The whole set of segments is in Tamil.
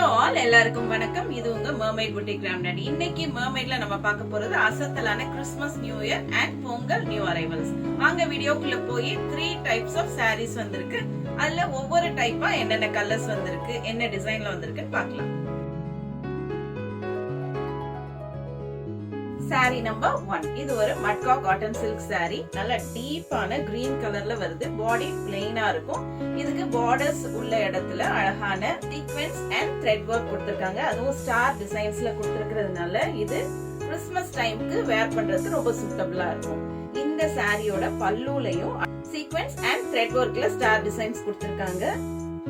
ஆல் எல்லாருக்கும் வணக்கம். இது உங்க மர்மைட் புட்டிக் ராம்டாடி. இன்னைக்கு மர்மைட்ல நம்ம பார்க்க போறது அசத்தலான Christmas new year and Pongal new arrivals. வாங்க வீடியோக்குள்ள போய் 3 டைப்ஸ் ஆஃப் sarees வந்திருக்கு. அதுல ஒவ்வொரு டைப்பா என்னென்ன கலர்ஸ் வந்திருக்கு, என்ன டிசைன்ல வந்திருக்குன்னு பார்க்கலாம். saree number 1. இது ஒரு மட்கா காட்டன் சில்க் saree. நல்ல டீப்பான கிரீன் கலர்ல வருது. பாடி பிளெயினா இருக்கும். இதுக்கு பார்டர்ஸ் உள்ள இடத்துல அழகான சீக்வென்ஸ் அண்ட் த்ரெட் வர்க் கொடுத்திருக்காங்க. அதுவும் ஸ்டார் டிசைன்ஸ்ல கொடுத்திருக்கிறதுனால இது கிறிஸ்மஸ் டைம்க்கு வேர் பண்றதுக்கு ரொம்ப சூட்டபிளா இருக்கும். இந்த சாரியோட பல்லுலயும் சீக்வென்ஸ் அண்ட் த்ரெட் வர்க்ல ஸ்டார் டிசைன்ஸ் கொடுத்திருக்காங்க.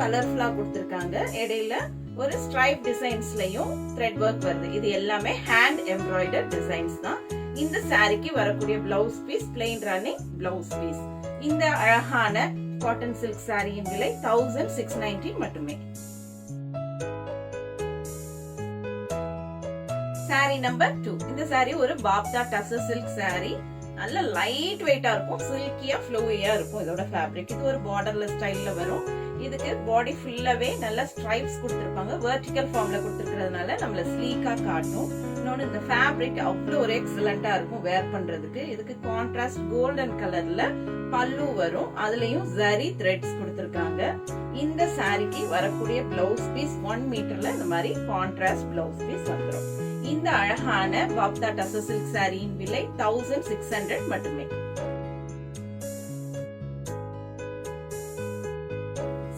கலர்ஃபுல்லா கொடுத்திருக்காங்க. இடையில ஒரு ஸ்ட்ரைப் டிசைன்ஸ்லயும் த்ரெட் வர்க் வருது. இது எல்லாமே ஹேண்ட் எம்ப்ராய்டர் டிசைன்ஸ் தான். இந்த சாரிக்கு வரக்கூடிய blouse piece plain running blouse piece. இந்த அழகான காட்டன் சில்க் சாரியின் விலை 1690 மட்டுமே. சாரி நம்பர் 2. இந்த சாரி ஒரு பாப்தா டசர் சில்க் சாரி. நல்ல லைட் வெயிட்டா இருக்கும். சில்கியா ஃப்ளோவியா இருக்கும் இதோட ஃபேப்ரிக். இது ஒரு பார்டர்லெஸ் ஸ்டைல்ல வரும். இதுக்கு பாடி ஃபுல்லாவே நல்ல ஸ்ட்ரைப்ஸ் கொடுத்திருப்பாங்க. வெர்டிகல் ஃபார்ம்ல கொடுத்திருக்கிறதுனால நம்மள ஸ்லீக்கா காட்டும். இன்னொன்னு இந்த ஃபேப்ரிக் அவ்வளவு ஒரு எக்ஸலண்டா இருக்கும் வேர் பண்றதுக்கு. இதுக்கு கான்ட்ராஸ்ட் கோல்டன் கலர்ல பல்லு வரும். அதுலயும் ஜரி த்ரெட்ஸ் கொடுத்திருக்காங்க. இந்த சாரிக்கு வரக்கூடிய பிளவுஸ் பீஸ் 1 மீட்டர்ல இந்த மாதிரி கான்ட்ராஸ்ட் பிளவுஸ் பீஸ் வந்துடும். இந்த அழகான பாப்தா டசர் சில்க் சாரியின் விலை 1600 மட்டுமே.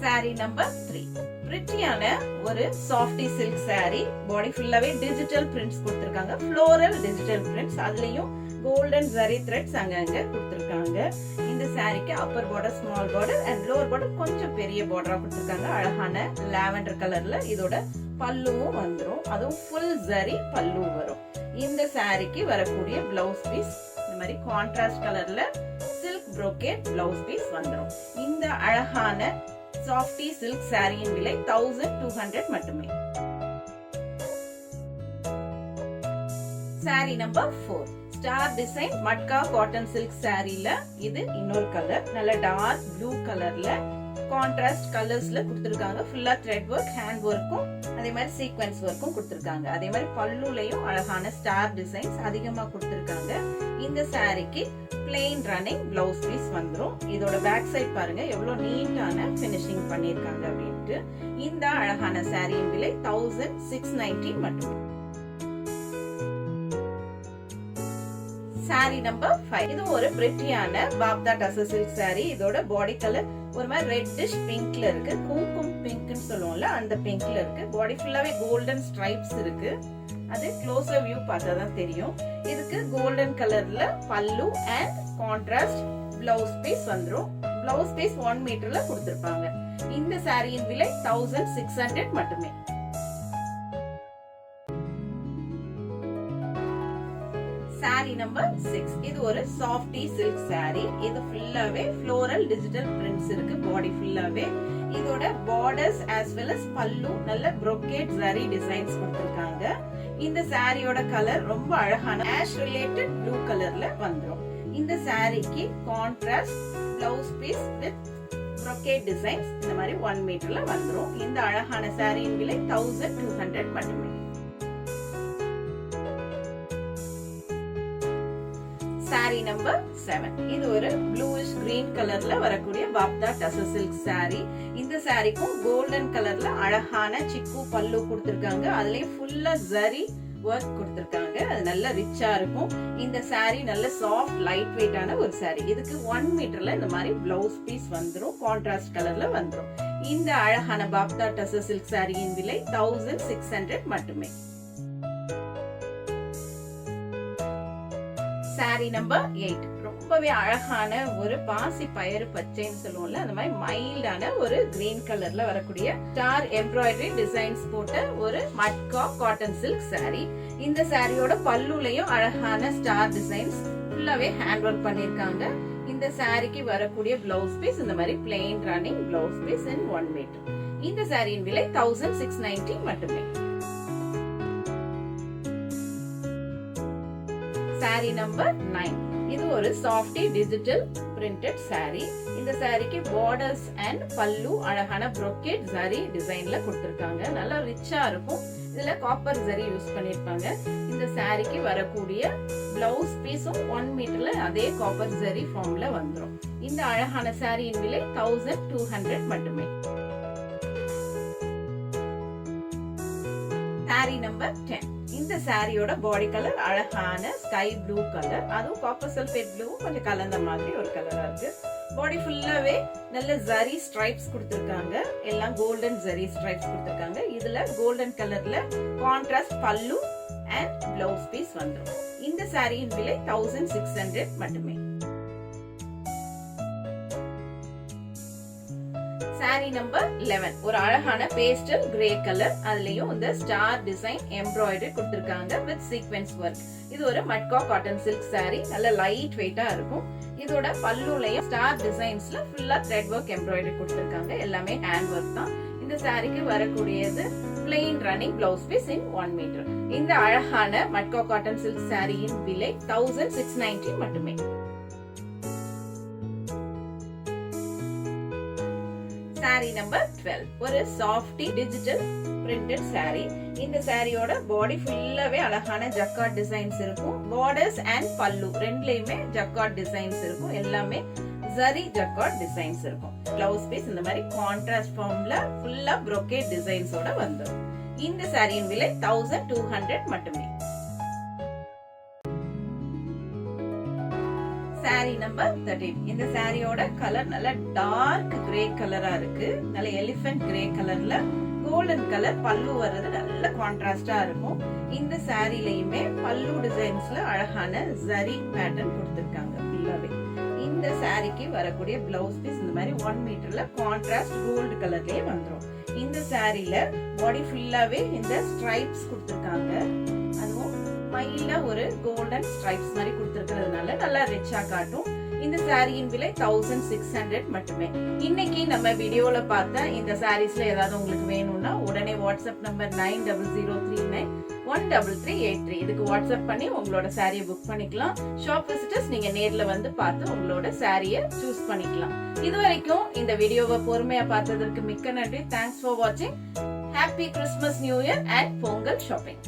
சாரி நம்பர் 3. பிரிட்டியான ஒரு சாஃப்டி சில்க் சாரி. பாடி ஃபுல்லாவே டிஜிட்டல் பிரிண்ட்ஸ் கொடுத்திருக்காங்க. Floral digital prints. அதுலயும் கோல்டன் ஜரி த்ரெட்ஸ் அங்கங்க கொடுத்திருக்காங்க. இந்த சாரிக்கு upper border, small border and lower border கொஞ்சம் பெரிய பார்டரா கொடுத்திருக்காங்க. அழகான லாவெண்டர் கலர்ல இதோட பல்லுவும் வந்துரும். அதுவும் ஃபுல் ஜரி பல்லு வரும். இந்த சாரிக்கு வரக்கூடிய பிளவுஸ் பீஸ் இந்த மாதிரி கான்ட்ராஸ்ட் கலர்ல சில்க் brocade பிளவுஸ் பீஸ் வந்துரும். இந்த அழகான சாஃப்டி சில்க் சாரியின் விலை 1200 மட்டுமே. Sari number 4. Star design matka cotton silk சாரில இது இன்னொரு கலர். நல்ல டார்க் ப்ளூ கலர்ல கான்ட்ராஸ்ட் கலர்ஸ்ல கொடுத்திருக்காங்க. ஃபுல்லா த்ரெட் வர்க், ஹேண்ட் வர்க்கும் அதே மாதிரி சீக்வென்ஸ் வர்க்கும் கொடுத்திருக்காங்க. அதே மாதிரி பல்லுலயும் அழகான ஸ்டார் டிசைன்ஸ் அதிகமா கொடுத்திருக்காங்க. இந்த சாரிக்கு பிளெயின் ரன்னிங் பிளவுஸ் பீஸ் வந்துரும். இதோட பேக் சைட் பாருங்க எவ்வளவு நீட்டான பினிஷிங் பண்ணிருக்காங்க அப்படின்ட்டு. இந்த அழகான சாரியின் விலை 1690 மட்டுமே. சாரி நம்பர் 5. இது ஒரு பிரிட்டியான பாப்தா டசர் சில்க் சாரி. இதோட பாடி கலர் ஒரு மாதிரி ரெட்டிஷ் பிங்க்ல இருக்கு. கும்கும் பிங்க்னு சொல்லுவோம்ல அந்த பிங்க்ல இருக்கு. பாடி ஃபுல்லாவே கோல்டன் ஸ்ட்ரைப்ஸ் இருக்கு. அது க்ளோஸர் வியூ பார்த்தா தான் தெரியும். இதுக்கு கோல்டன் கலர்ல பல்லு அண்ட் கான்ட்ராஸ்ட் பிளவுஸ் பீஸ் வந்துரும். பிளவுஸ் பீஸ் 1 மீட்டர்ல கொடுத்திருப்பாங்க. இந்த சாரியின் விலை 1600 மட்டுமே. சாரி நம்பர் 6. இது ஒரு சாஃப்டி சில்க் சாரி. இது ஃபுல்லாவே ஃப்ளோரல் டிஜிட்டல் பிரிண்ட்ஸ் இருக்கு பாடி ஃபுல்லாவே. இதோட பார்டர்ஸ் as well as பல்லு நல்ல brocade zari டிசைன்ஸ் கொடுத்திருக்காங்க. இந்த சாரியோட கலர் ரொம்ப அழகான ஆஷ் ரிலேட்டட் ப்ளூ கலர்ல வந்துரும். இந்த சாரிக்கு contrast blouse piece with brocade designs இந்த மாதிரி 1 மீட்டர்ல வந்துரும். இந்த அழகான சாரியின் விலை 1200 மட்டுமே. சாரி நம்பர் 7. இது ஒரு ப்ளூயிஷ் கிரீன் கலர்ல வரக்கூடிய பாப்தா டசர் சில்க் சாரி. இந்த சாரிக்கும் கோல்டன் கலர்ல அழகான சிக்கு பல்லு கொடுத்திருக்காங்க. அதுலயே ஃபுல்லா ஜரி வர்க் கொடுத்திருக்காங்க. அது நல்ல ரிச்சா இருக்கும். இந்த சாரி நல்ல சாஃப்ட் லைட் வெயிட்டான ஒரு சாரி. இதுக்கு 1 மீட்டர்ல இந்த மாதிரி பிளவுஸ் பீஸ் வந்துரும். கான்ட்ராஸ்ட் கலர்ல வந்துரும். இந்த அழகான பாப்தா டசர் சில்க் சாரியின் விலை 1600 மட்டுமே. சாரி நம்பர் 8. ரொம்பவே அழகான ஒரு பாசி பயறு பச்சைன்னு சொல்லுவோம்ல அந்த மாதிரி மைல்டான ஒரு கிரீன் கலர்ல வரக்கூடிய ஸ்டார் எம்ப்ராய்டரி டிசைன்ஸ் போட்ட ஒரு மட்கா காட்டன் சில்க் சாரி. இந்த சாரியோட பல்லுலயும் அழகான ஸ்டார் டிசைன்ஸ் ஃபுல்லாவே ஹேண்ட் ஒர்க் பண்ணிருக்காங்க. இந்த சாரிக்கு வரக்கூடிய பிளவுஸ் பீஸ் இந்த மாதிரி பிளெயின் ரன்னிங் பிளவுஸ் பீஸ் இன் 1 மீட்டர். இந்த சாரியின் விலை 1690 மட்டுமே. சாரி நம்பர் 9. இது ஒரு சாஃப்டி டிஜிட்டல் பிரிண்டட் saree. இந்த சாரிக்கு பார்டர்ஸ் அண்ட் பல்லு அழகான brocade zari டிசைன்ல கொடுத்திருக்காங்க. நல்லா ரிச்சா இருக்கும். இதுல காப்பர் ஜரி யூஸ் பண்ணிருப்பாங்க. இந்த சாரிக்கு வரக்கூடிய பிளவுஸ் பீஸும் 1 மீட்டர்ல அதே காப்பர் ஜரி ஃபார்ம்ல வந்துரும். இந்த அழகான சாரியின் விலை 1200 மட்டுமே. சாரி நம்பர் 10. இந்த சாரியோட பாடி கலர் அழகான ஸ்கை ப்ளூ கலர். அதுவும் காப்பர் சல்ஃபேட் ப்ளூ கொஞ்சம் கலந்த மாதிரி ஒரு கலரா இருக்கு. பாடி ஃபுல்லாவே நல்ல ஜரி ஸ்ட்ரைப்ஸ் கொடுத்திருக்காங்க. எல்லாம் கோல்டன் ஜரி ஸ்ட்ரைப்ஸ் கொடுத்திருக்காங்க. இதுல கோல்டன் கலர்ல கான்ட்ராஸ்ட் பல்லு அண்ட் பிளவுஸ் பீஸ் வந்துரும். இந்த சாரியின் விலை 1600 மட்டுமே. சாரி நம்பர் 11. ஒரு அழகான பேஸ்டல் கிரே கலர். அதுலயும் இந்த ஸ்டார் டிசைன் எம்ப்ராய்டரி கொடுத்திருக்காங்க வித் சீக்வென்ஸ் ஒர்க். இது ஒரு மட்கா காட்டன் சில்க் சாரி. நல்ல லைட் வெயிட்டா இருக்கும். இதோட பல்லுலயும் ஸ்டார் டிசைன்ஸ்ல ஃபுல்லா த்ரெட் ஒர்க் எம்ப்ராய்டரி கொடுத்திருக்காங்க. எல்லாமே ஹேண்ட் ஒர்க் தான். இந்த சாரிக்கு வரக்கூடியது plain running blouse piece in 1 meter. இந்த அழகான மட்கா காட்டன் சில்க் சாரியின் விலை 1690 மட்டுமே. சாரி நம்பர் 12. ஒரு சாஃப்டி டிஜிட்டல் பிரிண்டட் சாரி. இந்த சாரியோட பாடி ஃபுல்லாவே அழகான ஜக்கார்ட் டிசைன்ஸ் இருக்கும். பார்டர்ஸ் அண்ட் பல்லு ரெண்டுலயுமே ஜக்கார்ட் டிசைன்ஸ் இருக்கும். எல்லாமே ஜரி ஜக்கார்ட் டிசைன்ஸ் இருக்கும். பிளவுஸ் பீஸ் இந்த மாதிரி கான்ட்ராஸ்ட் ஃபார்ம்ல ஃபுல்லா brocade டிசைன்ஸோட வந்துரும். இந்த சாரியின் விலை 1200 மட்டுமே. சாரி நம்பர் 13. இந்த சாரியோட கலர் நல்ல டார்க் கிரே கலரா இருக்கு. நல்ல எலிபென்ட் கிரே கலர்ல கோல்டன் கலர் பல்லு வர்றது நல்ல கான்ட்ராஸ்டா இருக்கும். இந்த சாரிலயுமே பல்லு டிசைன்ஸ்ல அழகான ஜரி பேட்டர்ன் கொடுத்திருக்காங்க ஃபுல்லாவே. இந்த சாரிக்கு வரக்கூடிய பிளவுஸ் பீஸ் இந்த மாதிரி 1 மீட்டர்ல கான்ட்ராஸ்ட் கோல்டு கலர்லயே வந்துரும். இந்த சாரில பாடி ஃபுல்லாவே இந்த ஸ்ட்ரைப்ஸ் கொடுத்திருக்காங்க. அதுவும் மைல்டா ஒரு கோல்டன் ஸ்ட்ரைப்ஸ் மாதிரி கொடுத்திருக்கிறதுனால நல்லா ரிச்சா காட்டும். இந்த சாரியின் விலை 1600 மட்டுமே. இன்னைக்கு நம்ம வீடியோல பார்த்த இந்த சாரீஸ்ல ஏதாவது உங்களுக்கு வேணும்னா உடனே வாட்ஸ்அப் நம்பர் 9003913383 இதுக்கு வாட்ஸ்அப் பண்ணி உங்களோட சாரியை புக் பண்ணிக்கலாம். ஷாப் விசிட்டர்ஸ் நீங்க நேர்ல வந்து பார்த்து உங்களோட சாரியை சூஸ் பண்ணிக்கலாம். இதுவரைக்கும் இந்த வீடியோவை பொறுமையா பார்த்ததற்கு மிக்க நன்றி. தேங்க்ஸ் ஃபார் வாட்சிங். Happy Christmas, new year and Pongal shopping.